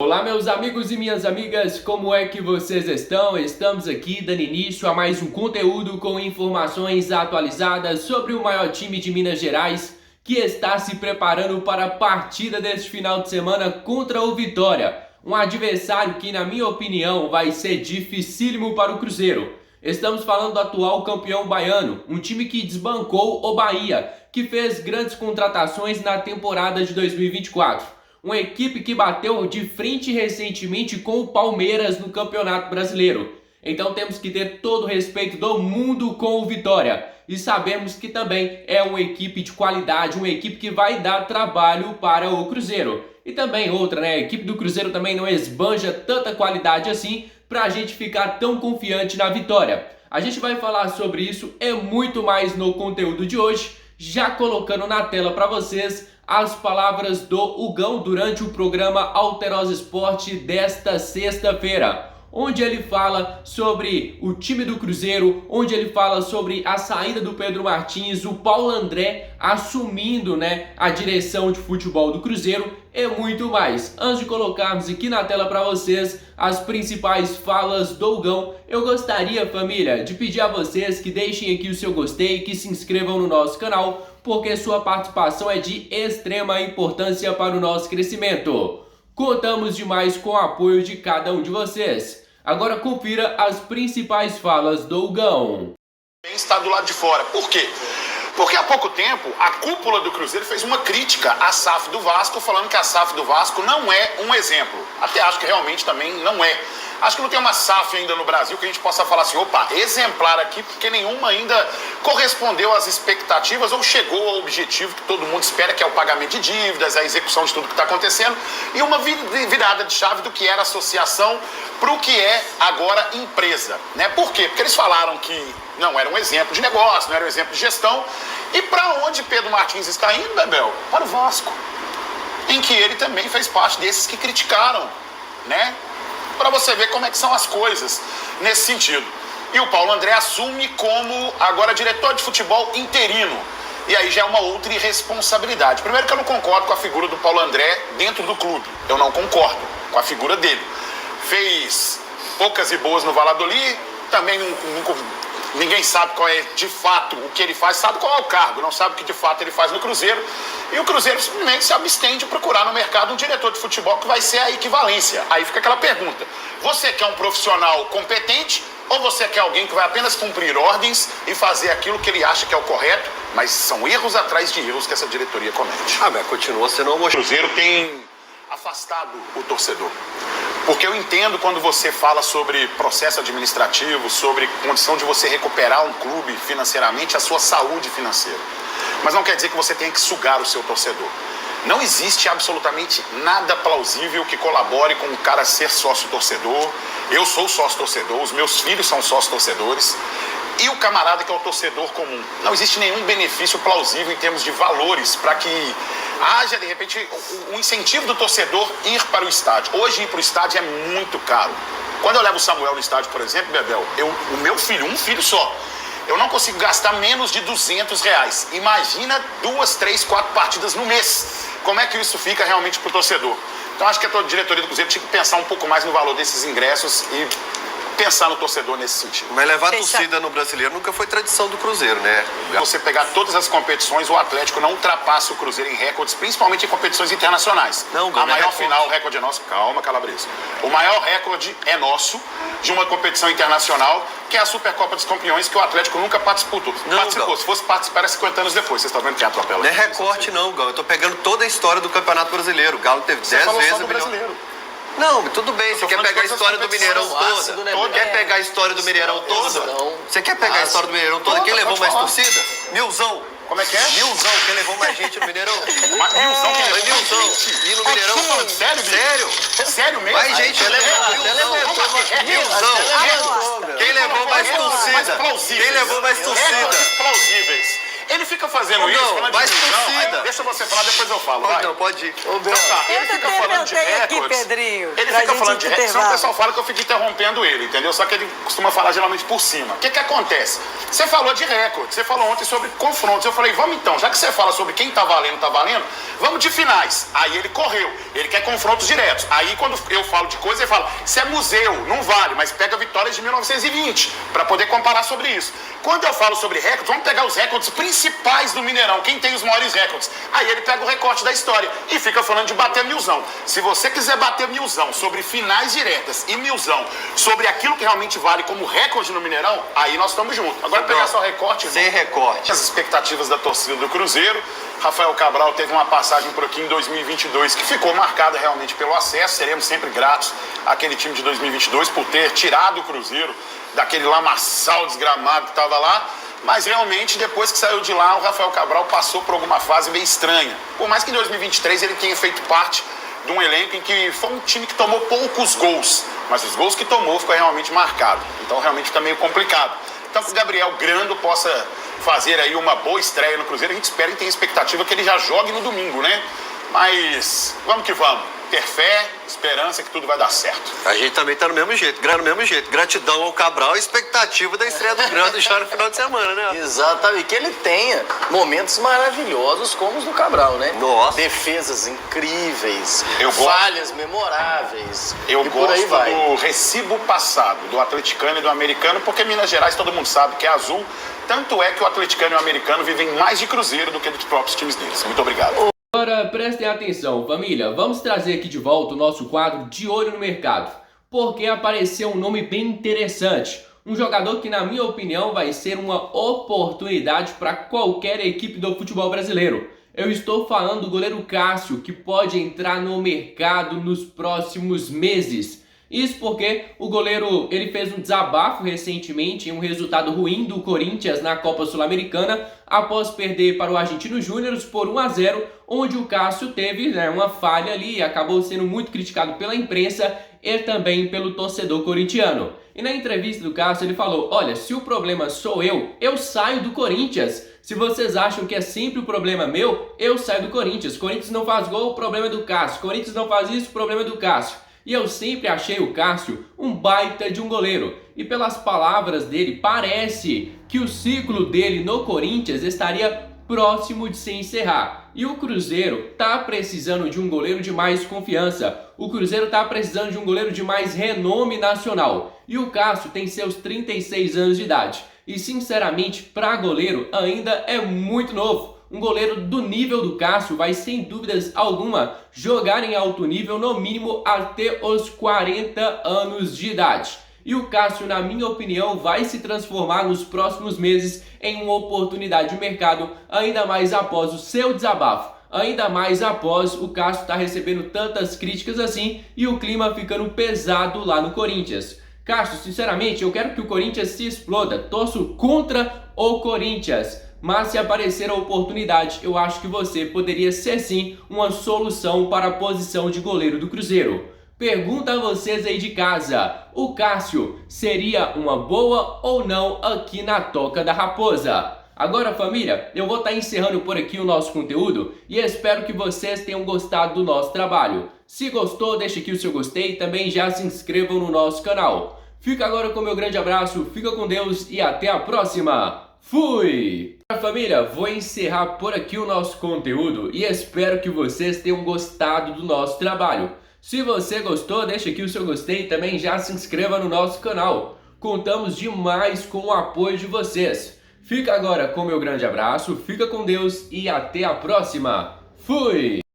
Olá meus amigos e minhas amigas, como é que vocês estão? Estamos aqui dando início a mais um conteúdo com informações atualizadas sobre o maior time de Minas Gerais que está se preparando para a partida deste final de semana contra o Vitória. Um adversário que, na minha opinião, vai ser dificílimo para o Cruzeiro. Estamos falando do atual campeão baiano, um time que desbancou o Bahia, que fez grandes contratações na temporada de 2024. Uma equipe que bateu de frente recentemente com o Palmeiras no Campeonato Brasileiro. Então temos que ter todo o respeito do mundo com o Vitória. E sabemos que também é uma equipe de qualidade, uma equipe que vai dar trabalho para o Cruzeiro. E também outra, né? A equipe do Cruzeiro também não esbanja tanta qualidade assim para a gente ficar tão confiante na vitória. A gente vai falar sobre isso e muito mais no conteúdo de hoje, já colocando na tela para vocês as palavras do Hugão durante o programa Alterosa Esporte desta sexta-feira, onde ele fala sobre o time do Cruzeiro, onde ele fala sobre a saída do Pedro Martins, o Paulo André assumindo, a direção de futebol do Cruzeiro e muito mais. Antes de colocarmos aqui na tela para vocês as principais falas do Hugão, eu gostaria, família, de pedir a vocês que deixem aqui o seu gostei, que se inscrevam no nosso canal, porque sua participação é de extrema importância para o nosso crescimento. Contamos demais com o apoio de cada um de vocês. Agora confira as principais falas do Hugão. Está do lado de fora. Por quê? Porque há pouco tempo a cúpula do Cruzeiro fez uma crítica à SAF do Vasco, falando que a SAF do Vasco não é um exemplo. Até acho que realmente também não é. Acho que não tem uma SAF ainda no Brasil que a gente possa falar assim, opa, exemplar aqui, porque nenhuma ainda correspondeu às expectativas ou chegou ao objetivo que todo mundo espera, que é o pagamento de dívidas, a execução de tudo que está acontecendo, e uma virada de chave do que era associação para o que é agora empresa. Né? Por quê? Porque eles falaram que não era um exemplo de negócio, não era um exemplo de gestão. E para onde Pedro Martins está indo, Bebel? Para o Vasco, em que ele também fez parte desses que criticaram, né? Para você ver como é que são as coisas nesse sentido. E o Paulo André assume como agora diretor de futebol interino. E aí já é uma outra irresponsabilidade. Primeiro que eu não concordo com a figura do Paulo André dentro do clube. Eu não concordo com a figura dele. Fez poucas e boas no Valladolid, também ninguém sabe qual é de fato o que ele faz, sabe qual é o cargo, não sabe o que de fato ele faz no Cruzeiro. E o Cruzeiro simplesmente se abstém de procurar no mercado um diretor de futebol que vai ser a equivalência. Aí fica aquela pergunta, você quer um profissional competente ou você quer alguém que vai apenas cumprir ordens e fazer aquilo que ele acha que é o correto, mas são erros atrás de erros que essa diretoria comete. Mas continua sendo O Cruzeiro tem afastado o torcedor. Porque eu entendo quando você fala sobre processo administrativo, sobre condição de você recuperar um clube financeiramente, a sua saúde financeira. Mas não quer dizer que você tenha que sugar o seu torcedor. Não existe absolutamente nada plausível que colabore com o cara ser sócio-torcedor. Eu sou sócio-torcedor, os meus filhos são sócio-torcedores. E o camarada que é o torcedor comum. Não existe nenhum benefício plausível em termos de valores para que haja, de repente, um incentivo do torcedor ir para o estádio. Hoje, ir para o estádio é muito caro. Quando eu levo o Samuel no estádio, por exemplo, Bebel, o meu filho, um filho só, eu não consigo gastar menos de R$200. Imagina 2, 3, 4 partidas no mês. Como é que isso fica realmente para o torcedor? Então, acho que a diretoria do Cruzeiro tinha que pensar um pouco mais no valor desses ingressos e pensar no torcedor nesse sentido. Mas levar a torcida no Brasileiro nunca foi tradição do Cruzeiro, né? Você pegar todas as competições, o Atlético não ultrapassa o Cruzeiro em recordes, principalmente em competições internacionais. Não, a maior final, o recorde é nosso. Calma, Calabresa. O maior recorde é nosso de uma competição internacional, que é a Supercopa dos Campeões, que o Atlético nunca participou. Se fosse participar, era 50 anos depois. Vocês estão vendo que é atropela. Não é recorte, não, Galo. Eu tô pegando toda a história do Campeonato Brasileiro. O Galo teve 10 vezes o brasileiro. Não, tudo bem, você quer pegar a história do Mineirão toda? Quer pegar a história do Mineirão toda? Você quer pegar a história do Mineirão toda? Quem levou mais torcida? Milzão. Como é que é? Milzão, quem levou mais gente no Mineirão? Milzão, quem levou Milzão. E no Mineirão? Sério, bicho? Sério? Sério mesmo? Mais gente levou. Milzão. Quem levou mais torcida? Quem levou mais torcida? Plausíveis. Ele fica fazendo isso, falando mais de torcida. Deixa você falar, depois eu falo. Vai. Não, pode ir. Então tá, ele fica falando de recordes. Pedrinho. Ele fica falando de recorde, senão o pessoal fala que eu fico interrompendo ele, entendeu? Só que ele costuma falar geralmente por cima. O que acontece? Você falou de recorde, você falou ontem sobre confrontos. Eu falei, vamos então, já que você fala sobre quem tá valendo, vamos de finais. Aí ele correu, ele quer confrontos diretos. Aí quando eu falo de coisa, ele fala, isso é museu, não vale, mas pega vitórias de 1920, para poder comparar sobre isso. Quando eu falo sobre recordes, vamos pegar os recordes principais do Mineirão, quem tem os maiores recordes. Aí ele pega o recorte da história e fica falando de bater milzão. Se você quiser bater milzão sobre finais diretas e milzão sobre aquilo que realmente vale como recorde no Mineirão, aí nós estamos juntos. Agora pegar só recorte. Sem recorte. As expectativas da torcida do Cruzeiro. Rafael Cabral teve uma passagem por aqui em 2022 que ficou marcada realmente pelo acesso. Seremos sempre gratos àquele time de 2022 por ter tirado o Cruzeiro daquele lamaçal desgramado que estava lá. Mas realmente, depois que saiu de lá, o Rafael Cabral passou por alguma fase meio estranha. Por mais que em 2023 ele tenha feito parte de um elenco em que foi um time que tomou poucos gols, mas os gols que tomou ficou realmente marcado. Então realmente fica meio complicado. Então que o Gabriel Grando possa fazer aí uma boa estreia no Cruzeiro, a gente espera e tem expectativa que ele já jogue no domingo, né? Mas vamos que vamos. Ter fé, esperança que tudo vai dar certo. A gente também tá no mesmo jeito, no mesmo jeito. Gratidão ao Cabral e expectativa da estreia do Grando já no final de semana, né? Exatamente. Que ele tenha momentos maravilhosos como os do Cabral, né? Nossa. Defesas incríveis, gosto. Falhas memoráveis. Eu e por aí gosto vai. do recibo passado, do atleticano e do americano, porque Minas Gerais todo mundo sabe que é azul. Tanto é que o atleticano e o americano vivem mais de Cruzeiro do que dos próprios times deles. Muito obrigado. Agora prestem atenção, família, vamos trazer aqui de volta o nosso quadro De Olho no Mercado, porque apareceu um nome bem interessante, um jogador que na minha opinião vai ser uma oportunidade para qualquer equipe do futebol brasileiro. Eu estou falando do goleiro Cássio, que pode entrar no mercado nos próximos meses. Isso porque o goleiro ele fez um desabafo recentemente em um resultado ruim do Corinthians na Copa Sul-Americana após perder para o Argentinos Júnior por 1-0, onde o Cássio teve uma falha ali e acabou sendo muito criticado pela imprensa e também pelo torcedor corintiano. E na entrevista do Cássio ele falou, olha, se o problema sou eu saio do Corinthians. Se vocês acham que é sempre o problema meu, eu saio do Corinthians. Corinthians não faz gol, o problema é do Cássio. Corinthians não faz isso, o problema é do Cássio. E eu sempre achei o Cássio um baita de um goleiro. E pelas palavras dele, parece que o ciclo dele no Corinthians estaria próximo de se encerrar. E o Cruzeiro tá precisando de um goleiro de mais confiança. O Cruzeiro tá precisando de um goleiro de mais renome nacional. E o Cássio tem seus 36 anos de idade. E sinceramente, para goleiro, ainda é muito novo. Um goleiro do nível do Cássio vai, sem dúvidas alguma, jogar em alto nível no mínimo até os 40 anos de idade. E o Cássio, na minha opinião, vai se transformar nos próximos meses em uma oportunidade de mercado, ainda mais após o seu desabafo. Ainda mais após o Cássio estar recebendo tantas críticas assim e o clima ficando pesado lá no Corinthians. Cássio, sinceramente, eu quero que o Corinthians se exploda. Torço contra o Corinthians. Mas se aparecer a oportunidade, eu acho que você poderia ser sim uma solução para a posição de goleiro do Cruzeiro. Pergunta a vocês aí de casa, o Cássio seria uma boa ou não aqui na Toca da Raposa? Agora, família, eu vou estar encerrando por aqui o nosso conteúdo e espero que vocês tenham gostado do nosso trabalho. Se gostou, deixa aqui o seu gostei e também já se inscrevam no nosso canal. Fica agora com o meu grande abraço, fica com Deus e até a próxima! Fui! Família, vou encerrar por aqui o nosso conteúdo e espero que vocês tenham gostado do nosso trabalho. Se você gostou, deixa aqui o seu gostei e também já se inscreva no nosso canal. Contamos demais com o apoio de vocês. Fica agora com o meu grande abraço, fica com Deus e até a próxima. Fui!